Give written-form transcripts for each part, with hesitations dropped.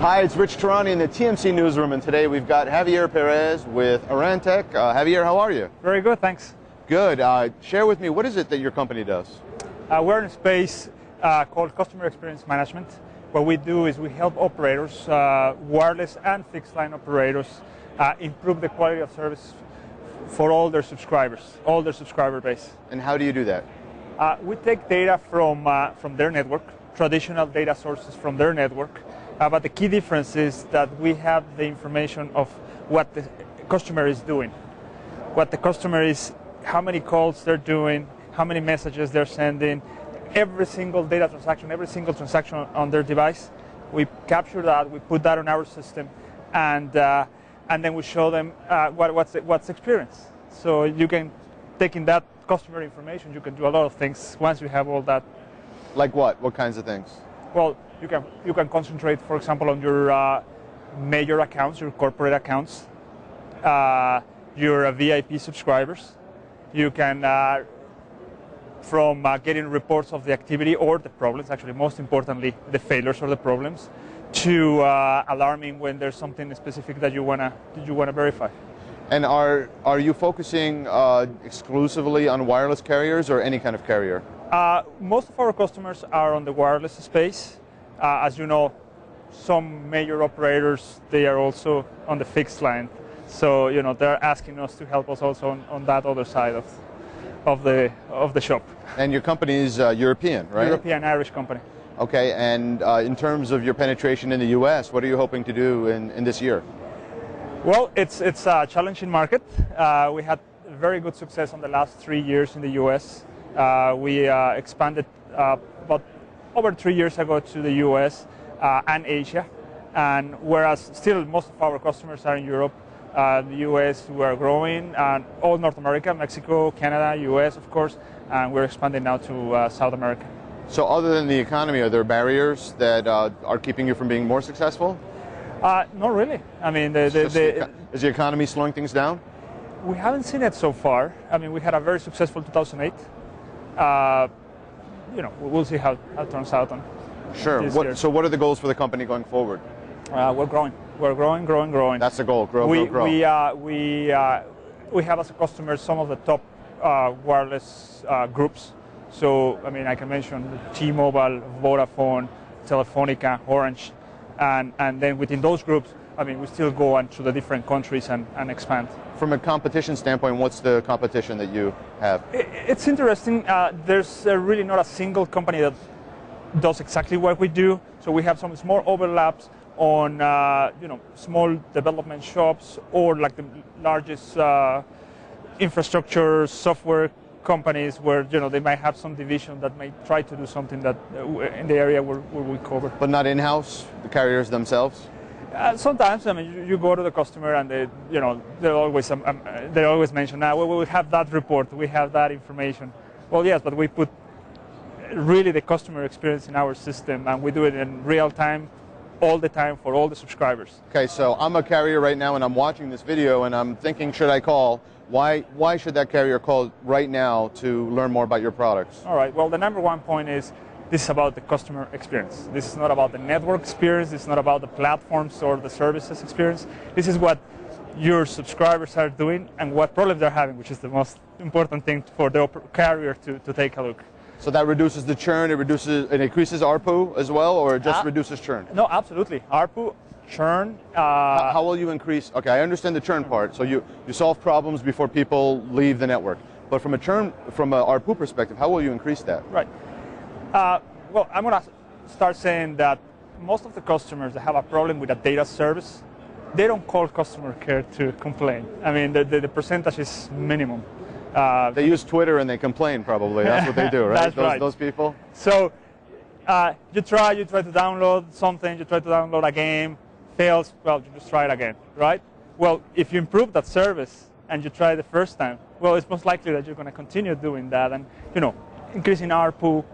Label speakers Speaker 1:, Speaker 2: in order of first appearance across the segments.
Speaker 1: Hi, it's Rich Tehrani in the TMC newsroom, and today we've got Javier Perez with Arantech. Javier, how are you?
Speaker 2: Very good, thanks.
Speaker 1: Good. Share with me, what is it that your company does?
Speaker 2: We're in a space called Customer Experience Management. What we do is we help operators, wireless and fixed line operators, improve the quality of service for all their subscribers, all their subscriber base.
Speaker 1: And how do you do that?
Speaker 2: We take data from their network, traditional data sources from their network, but the key difference is that we have the information of what the customer is doing, what the customer is, how many calls they're doing, how many messages they're sending, every single data transaction, every single transaction on their device. We capture that, we put that on our system, and then we show them what's the experience. So you can, taking that customer information, you can do a lot of things once you have all that.
Speaker 1: Like what? What kinds of things?
Speaker 2: Well, you can concentrate, for example, on your major accounts, your corporate accounts, your VIP subscribers. You can, from getting reports of the activity or the problems, actually most importantly, the failures or the problems, to alarming when there's something specific that you wanna verify.
Speaker 1: And are you focusing exclusively on wireless carriers or any kind of carrier?
Speaker 2: Most of our customers are on the wireless space. As you know, some major operators, they are also on the fixed line. So, you know, they're asking us to help us also on that other side of the shop.
Speaker 1: And your company is European, right?
Speaker 2: European Irish company.
Speaker 1: Okay, and in terms of your penetration in the US, what are you hoping to do in this year?
Speaker 2: Well, it's a challenging market. We had very good success in the last 3 years in the US. We expanded about over 3 years ago to the US and Asia, and whereas still most of our customers are in Europe, the US we are growing, and all North America, Mexico, Canada, US of course, and we're expanding now to South America.
Speaker 1: So other than the economy, are there barriers that are keeping you from being more successful?
Speaker 2: Not really. I mean,
Speaker 1: is the economy slowing things down?
Speaker 2: We haven't seen it so far. I mean, we had a very successful 2008. You know, we'll see how it turns out on.
Speaker 1: Sure. So what are the goals for the company going forward?
Speaker 2: We're growing. We're growing.
Speaker 1: That's the goal. Grow.
Speaker 2: We have as a customer some of the top wireless groups. So, I mean, I can mention T-Mobile, Vodafone, Telefonica, Orange, and then within those groups, I mean, we still go into the different countries and expand.
Speaker 1: From a competition standpoint, what's the competition that you have?
Speaker 2: It's interesting. There's really not a single company that does exactly what we do. So we have some small overlaps on you know, small development shops or like the largest infrastructure software companies where, you know, they might have some division that may try to do something that in the area where we cover.
Speaker 1: But not in-house, the carriers themselves?
Speaker 2: Sometimes, I mean, you go to the customer and they, you know, they always mention, well, we have that report, we have that information. Well, yes, but we put really the customer experience in our system, and we do it in real time, all the time for all the subscribers.
Speaker 1: Okay, so I'm a carrier right now and I'm watching this video and I'm thinking, should I call? Why should that carrier call right now to learn more about your products?
Speaker 2: All right, well, the number one point is this is about the customer experience. This is not about the network experience. This is not about the platforms or the services experience. This is what your subscribers are doing and what problems they're having, which is the most important thing for the carrier to take a look.
Speaker 1: So that reduces the churn, it increases ARPU as well, or it just reduces churn?
Speaker 2: No, absolutely. ARPU, churn.
Speaker 1: How will you increase? Okay, I understand the churn part. So you solve problems before people leave the network. But from a ARPU perspective, how will you increase that?
Speaker 2: Right. Well, I'm going to start saying that most of the customers that have a problem with a data service, they don't call customer care to complain. I mean, the percentage is minimum.
Speaker 1: They use Twitter and they complain probably. That's what they do, right?
Speaker 2: That's
Speaker 1: those people?
Speaker 2: So you try to download something, you try to download a game, fails, well, you just try it again, right? Well, if you improve that service and you try the first time, well, it's most likely that you're going to continue doing that and, you know, increasing ARPU,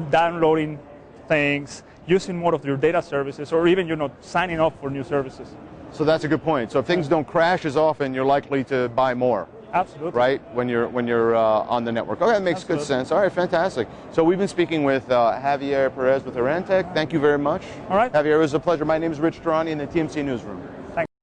Speaker 2: downloading things, using more of your data services, or even, you know, signing up for new services.
Speaker 1: So that's a good point. So if things don't crash as often, you're likely to buy more.
Speaker 2: Absolutely.
Speaker 1: Right, when you're on the network. Okay, that makes good sense. All right, fantastic. So we've been speaking with Javier Perez with Arantech. Thank you very much.
Speaker 2: All right.
Speaker 1: Javier, it was a pleasure. My name is Rich Tehrani in the TMC Newsroom.